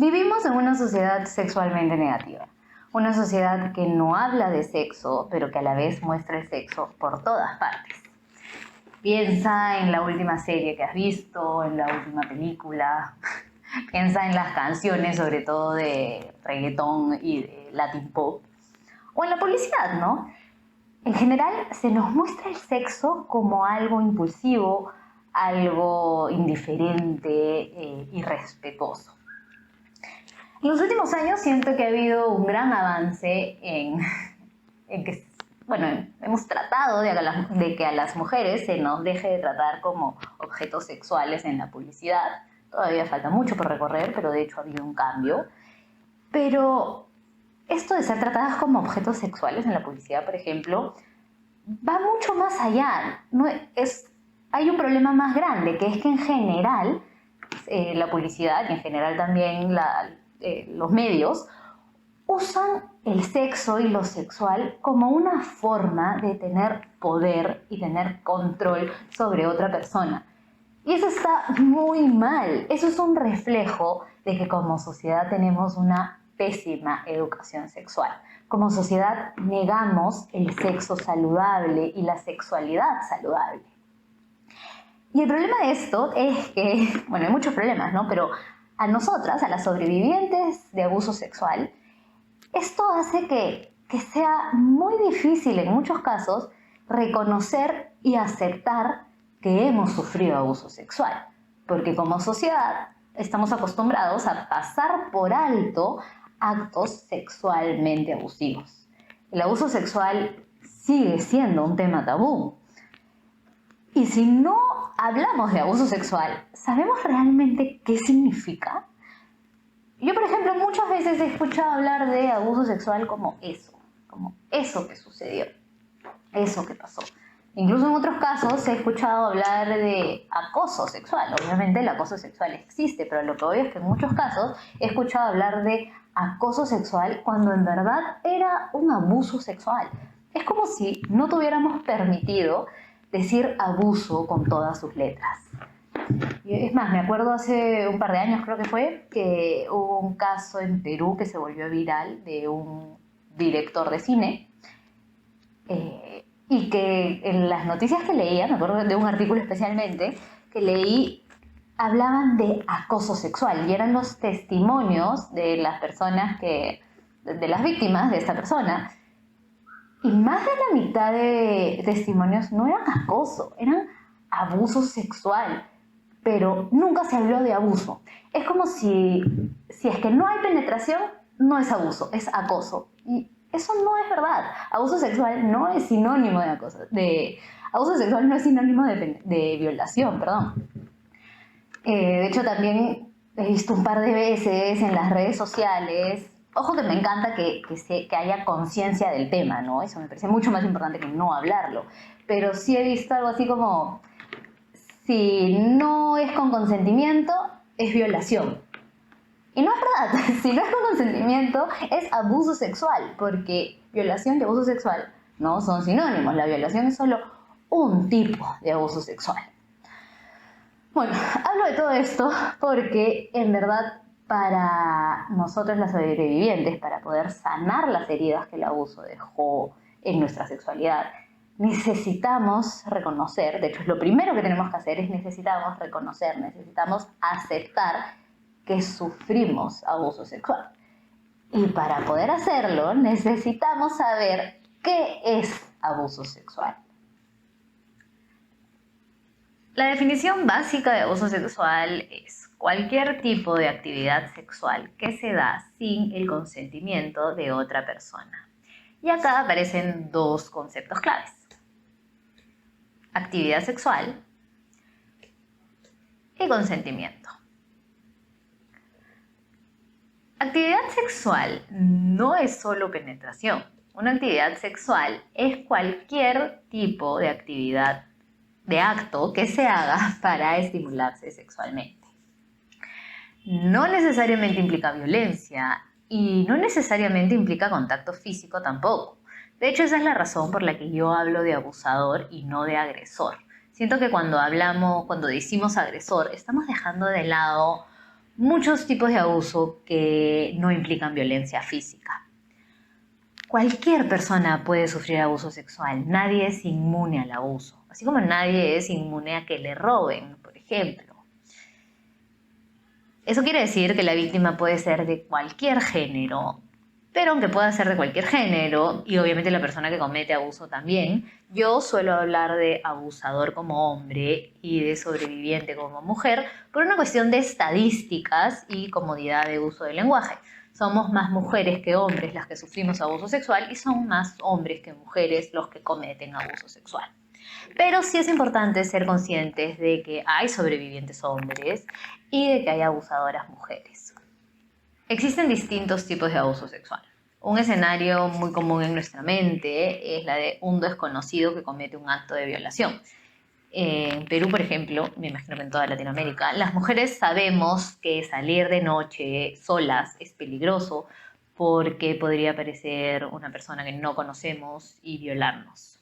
Vivimos en una sociedad sexualmente negativa, una sociedad que no habla de sexo, pero que a la vez muestra el sexo por todas partes. Piensa en la última serie que has visto, en la última película, piensa en las canciones, sobre todo de reggaetón y de Latin pop, o en la publicidad, ¿no? En general se nos muestra el sexo como algo impulsivo, algo indiferente, irrespetuoso. En los últimos años siento que ha habido un gran avance en que, bueno, hemos tratado de que a las mujeres se nos deje de tratar como objetos sexuales en la publicidad. Todavía falta mucho por recorrer, pero de hecho ha habido un cambio. Pero esto de ser tratadas como objetos sexuales en la publicidad, por ejemplo, va mucho más allá. Hay un problema más grande, que es que en general la publicidad y en general también los medios usan el sexo y lo sexual como una forma de tener poder y tener control sobre otra persona. Y eso está muy mal. Eso es un reflejo de que como sociedad tenemos una pésima educación sexual. Como sociedad negamos el sexo saludable y la sexualidad saludable. Y el problema de esto es que, bueno, hay muchos problemas, ¿no? Pero a nosotras, a las sobrevivientes de abuso sexual, esto hace que sea muy difícil en muchos casos reconocer y aceptar que hemos sufrido abuso sexual. Porque como sociedad estamos acostumbrados a pasar por alto actos sexualmente abusivos. El abuso sexual sigue siendo un tema tabú. Y si no hablamos de abuso sexual, ¿sabemos realmente qué significa? Yo, por ejemplo, muchas veces he escuchado hablar de abuso sexual como eso que sucedió, eso que pasó. Incluso en otros casos he escuchado hablar de acoso sexual. Obviamente el acoso sexual existe, pero lo que voy es que en muchos casos he escuchado hablar de acoso sexual cuando en verdad era un abuso sexual. Es como si no tuviéramos permitido decir abuso con todas sus letras. Y es más, me acuerdo hace un par de años, creo que fue, que hubo un caso en Perú que se volvió viral de un director de cine y que en las noticias que leía, me acuerdo de un artículo especialmente, que leí, hablaban de acoso sexual y eran los testimonios de las personas de las víctimas de esta persona. Y más de la mitad de testimonios no eran acoso, eran abuso sexual, pero nunca se habló de abuso. Es como si es que no hay penetración, no es abuso, es acoso. Y eso no es verdad. Abuso sexual no es sinónimo de acoso. Abuso sexual no es sinónimo de violación, perdón. De hecho, también he visto un par de veces en las redes sociales. Ojo que me encanta que haya conciencia del tema, ¿no? Eso me parece mucho más importante que no hablarlo. Pero sí he visto algo así como, si no es con consentimiento, es violación. Y no es verdad. Si no es con consentimiento, es abuso sexual. Porque violación y abuso sexual no son sinónimos. La violación es solo un tipo de abuso sexual. Bueno, hablo de todo esto porque en verdad para nosotros las sobrevivientes, para poder sanar las heridas que el abuso dejó en nuestra sexualidad, necesitamos reconocer, de hecho lo primero que tenemos que hacer es necesitamos reconocer, necesitamos aceptar que sufrimos abuso sexual. Y para poder hacerlo necesitamos saber qué es abuso sexual. La definición básica de abuso sexual es cualquier tipo de actividad sexual que se da sin el consentimiento de otra persona. Y acá aparecen dos conceptos claves. Actividad sexual y consentimiento. Actividad sexual no es solo penetración. Una actividad sexual es cualquier tipo de actividad, de acto que se haga para estimularse sexualmente. No necesariamente implica violencia y no necesariamente implica contacto físico tampoco. De hecho, esa es la razón por la que yo hablo de abusador y no de agresor. Siento que cuando decimos agresor, estamos dejando de lado muchos tipos de abuso que no implican violencia física. Cualquier persona puede sufrir abuso sexual, nadie es inmune al abuso, así como nadie es inmune a que le roben, por ejemplo. Eso quiere decir que la víctima puede ser de cualquier género, pero aunque pueda ser de cualquier género, y obviamente la persona que comete abuso también, yo suelo hablar de abusador como hombre y de sobreviviente como mujer por una cuestión de estadísticas y comodidad de uso del lenguaje. Somos más mujeres que hombres las que sufrimos abuso sexual y son más hombres que mujeres los que cometen abuso sexual. Pero sí es importante ser conscientes de que hay sobrevivientes hombres y de que hay abusadoras mujeres. Existen distintos tipos de abuso sexual. Un escenario muy común en nuestra mente es la de un desconocido que comete un acto de violación. En Perú, por ejemplo, me imagino que en toda Latinoamérica, las mujeres sabemos que salir de noche solas es peligroso porque podría aparecer una persona que no conocemos y violarnos.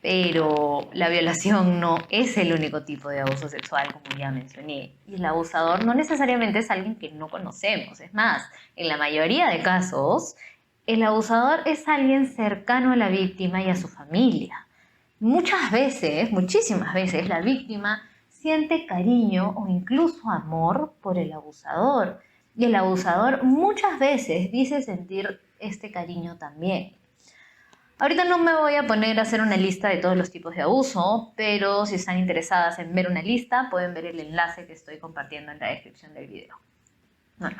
Pero la violación no es el único tipo de abuso sexual, como ya mencioné. Y el abusador no necesariamente es alguien que no conocemos. Es más, en la mayoría de casos, el abusador es alguien cercano a la víctima y a su familia. Muchas veces, muchísimas veces, la víctima siente cariño o incluso amor por el abusador. Y el abusador muchas veces dice sentir este cariño también. Ahorita no me voy a poner a hacer una lista de todos los tipos de abuso, pero si están interesadas en ver una lista, pueden ver el enlace que estoy compartiendo en la descripción del video. Bueno,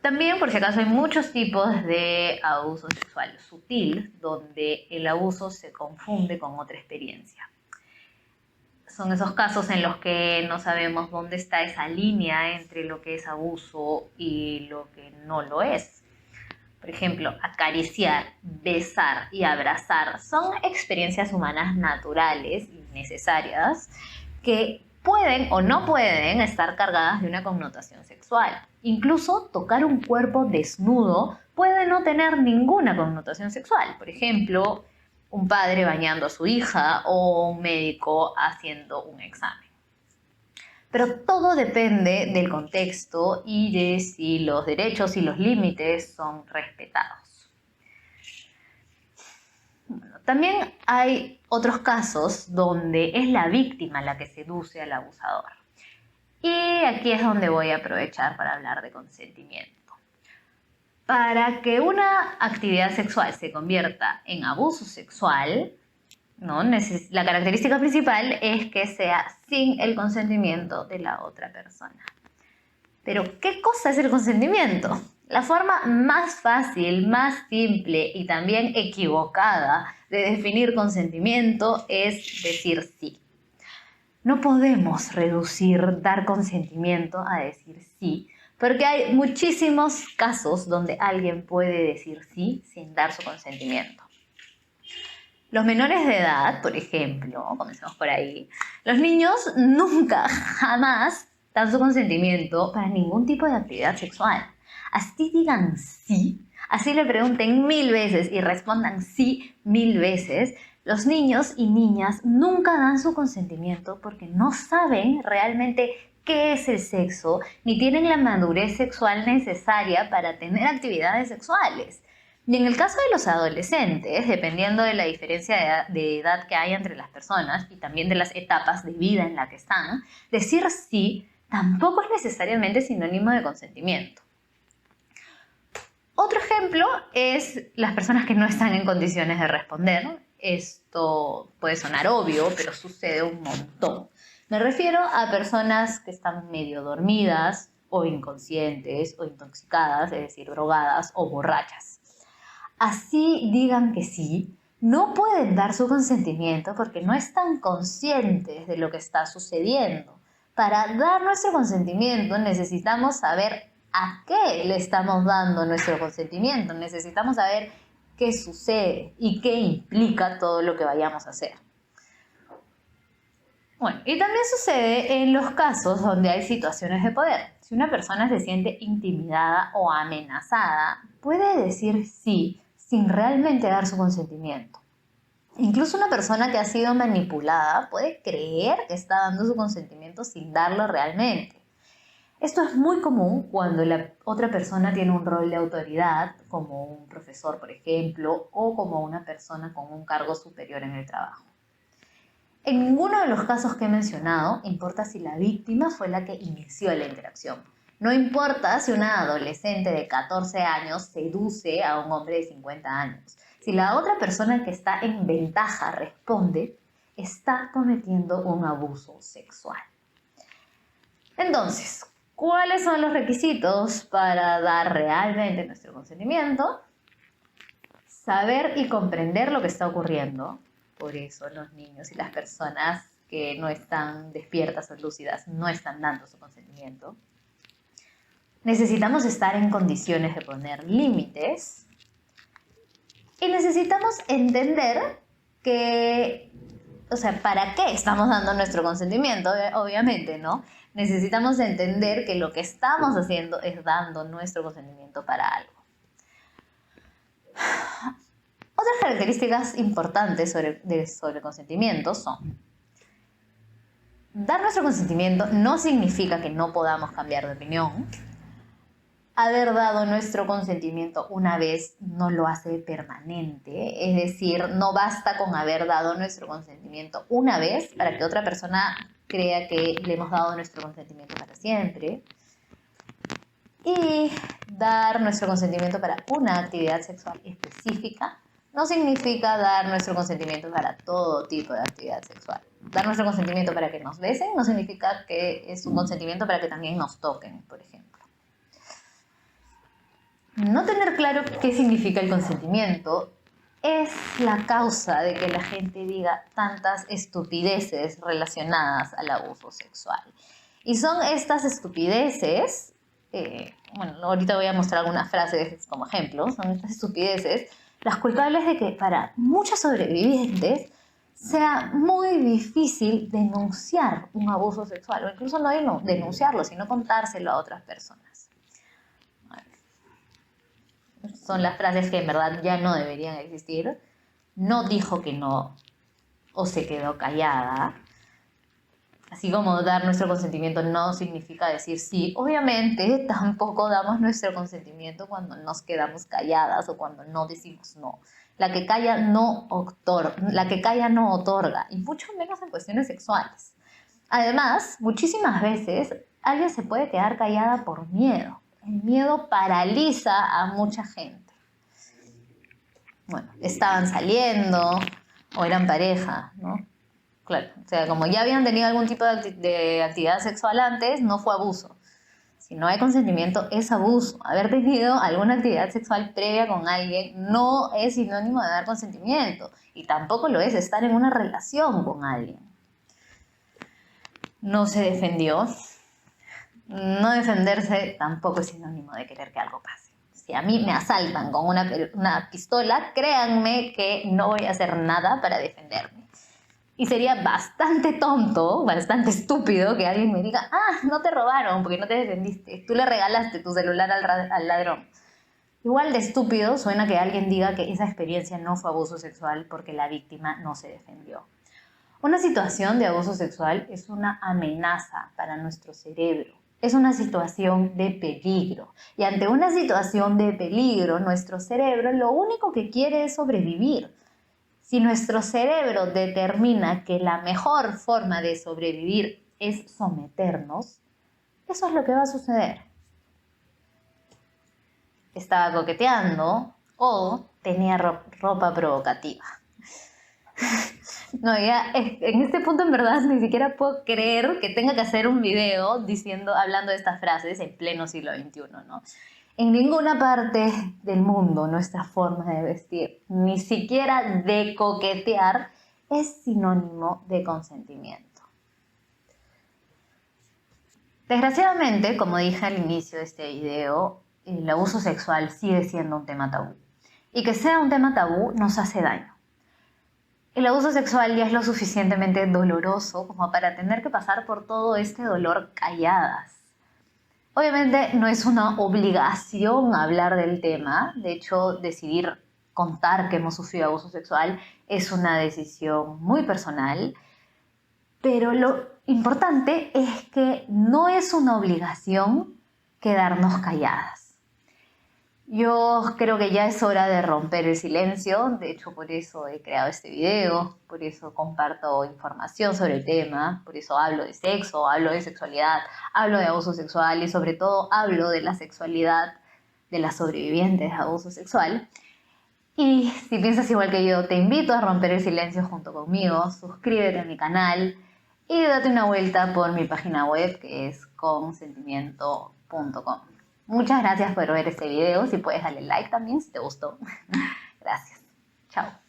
también, por si acaso, hay muchos tipos de abuso sexual sutil, donde el abuso se confunde con otra experiencia. Son esos casos en los que no sabemos dónde está esa línea entre lo que es abuso y lo que no lo es. Por ejemplo, acariciar, besar y abrazar son experiencias humanas naturales y necesarias que pueden o no pueden estar cargadas de una connotación sexual. Incluso tocar un cuerpo desnudo puede no tener ninguna connotación sexual. Por ejemplo, un padre bañando a su hija o un médico haciendo un examen. Pero todo depende del contexto y de si los derechos y los límites son respetados. Bueno, también hay otros casos donde es la víctima la que seduce al abusador. Y aquí es donde voy a aprovechar para hablar de consentimiento. Para que una actividad sexual se convierta en abuso sexual, ¿no? La característica principal es que sea sin el consentimiento de la otra persona. Pero, ¿qué cosa es el consentimiento? La forma más fácil, más simple y también equivocada de definir consentimiento es decir sí. No podemos reducir dar consentimiento a decir sí, porque hay muchísimos casos donde alguien puede decir sí sin dar su consentimiento. Los menores de edad, por ejemplo, comencemos por ahí, los niños nunca, jamás dan su consentimiento para ningún tipo de actividad sexual. Así digan sí, así le pregunten 1000 veces y respondan sí 1000 veces, los niños y niñas nunca dan su consentimiento porque no saben realmente qué es el sexo, ni tienen la madurez sexual necesaria para tener actividades sexuales. Y en el caso de los adolescentes, dependiendo de la diferencia de edad que hay entre las personas y también de las etapas de vida en la que están, decir sí tampoco es necesariamente sinónimo de consentimiento. Otro ejemplo es las personas que no están en condiciones de responder. Esto puede sonar obvio, pero sucede un montón. Me refiero a personas que están medio dormidas o inconscientes o intoxicadas, es decir, drogadas o borrachas. Así digan que sí, no pueden dar su consentimiento porque no están conscientes de lo que está sucediendo. Para dar nuestro consentimiento necesitamos saber a qué le estamos dando nuestro consentimiento. Necesitamos saber qué sucede y qué implica todo lo que vayamos a hacer. Bueno, y también sucede en los casos donde hay situaciones de poder. Si una persona se siente intimidada o amenazada, puede decir sí sin realmente dar su consentimiento. Incluso una persona que ha sido manipulada puede creer que está dando su consentimiento sin darlo realmente. Esto es muy común cuando la otra persona tiene un rol de autoridad, como un profesor, por ejemplo, o como una persona con un cargo superior en el trabajo. En ninguno de los casos que he mencionado importa si la víctima fue la que inició la interacción. No importa si una adolescente de 14 años seduce a un hombre de 50 años. Si la otra persona que está en ventaja responde, está cometiendo un abuso sexual. Entonces, ¿cuáles son los requisitos para dar realmente nuestro consentimiento? Saber y comprender lo que está ocurriendo. Por eso los niños y las personas que no están despiertas o lúcidas no están dando su consentimiento. Necesitamos estar en condiciones de poner límites. Y necesitamos entender que, ¿para qué estamos dando nuestro consentimiento? Obviamente, ¿no? Necesitamos entender que lo que estamos haciendo es dando nuestro consentimiento para algo. Otras características importantes sobre el consentimiento son: dar nuestro consentimiento no significa que no podamos cambiar de opinión. Haber dado nuestro consentimiento una vez no lo hace permanente, es decir, no basta con haber dado nuestro consentimiento una vez para que otra persona crea que le hemos dado nuestro consentimiento para siempre. Y dar nuestro consentimiento para una actividad sexual específica no significa dar nuestro consentimiento para todo tipo de actividad sexual. Dar nuestro consentimiento para que nos besen no significa que es un consentimiento para que también nos toquen, por ejemplo. No tener claro qué significa el consentimiento es la causa de que la gente diga tantas estupideces relacionadas al abuso sexual. Y son estas estupideces, ahorita voy a mostrar algunas frases como ejemplos, son estas estupideces las culpables de que para muchos sobrevivientes sea muy difícil denunciar un abuso sexual, o incluso no denunciarlo, sino contárselo a otras personas. Son las frases que en verdad ya no deberían existir. No dijo que no, o se quedó callada. Así como dar nuestro consentimiento no significa decir sí. Obviamente tampoco damos nuestro consentimiento cuando nos quedamos calladas o cuando no decimos no. La que calla no otorga, y mucho menos en cuestiones sexuales. Además, muchísimas veces alguien se puede quedar callada por miedo. El miedo paraliza a mucha gente. Bueno, estaban saliendo o eran pareja, ¿no? Claro, o sea, como ya habían tenido algún tipo de actividad sexual antes, no fue abuso. Si no hay consentimiento, es abuso. Haber tenido alguna actividad sexual previa con alguien no es sinónimo de dar consentimiento. Y tampoco lo es estar en una relación con alguien. No se defendió. No defenderse tampoco es sinónimo de querer que algo pase. Si a mí me asaltan con una pistola, créanme que no voy a hacer nada para defenderme. Y sería bastante tonto, bastante estúpido que alguien me diga: no te robaron porque no te defendiste, tú le regalaste tu celular al ladrón. Igual de estúpido suena que alguien diga que esa experiencia no fue abuso sexual porque la víctima no se defendió. Una situación de abuso sexual es una amenaza para nuestro cerebro. Es una situación de peligro. Y ante una situación de peligro, nuestro cerebro lo único que quiere es sobrevivir. Si nuestro cerebro determina que la mejor forma de sobrevivir es someternos, eso es lo que va a suceder. Estaba coqueteando o tenía ropa provocativa. No, ya en este punto en verdad ni siquiera puedo creer que tenga que hacer un video hablando de estas frases en pleno siglo XXI, ¿no? En ninguna parte del mundo nuestra forma de vestir, ni siquiera de coquetear, es sinónimo de consentimiento. Desgraciadamente, como dije al inicio de este video, el abuso sexual sigue siendo un tema tabú. Y que sea un tema tabú nos hace daño. El abuso sexual ya es lo suficientemente doloroso como para tener que pasar por todo este dolor calladas. Obviamente no es una obligación hablar del tema. De hecho, decidir contar que hemos sufrido abuso sexual es una decisión muy personal. Pero lo importante es que no es una obligación quedarnos calladas. Yo creo que ya es hora de romper el silencio, de hecho por eso he creado este video, por eso comparto información sobre el tema, por eso hablo de sexo, hablo de sexualidad, hablo de abuso sexual y sobre todo hablo de la sexualidad de las sobrevivientes de abuso sexual. Y si piensas igual que yo, te invito a romper el silencio junto conmigo, suscríbete a mi canal y date una vuelta por mi página web que es consentimiento.com. Muchas gracias por ver este video, si puedes darle like también si te gustó. Gracias. Chao.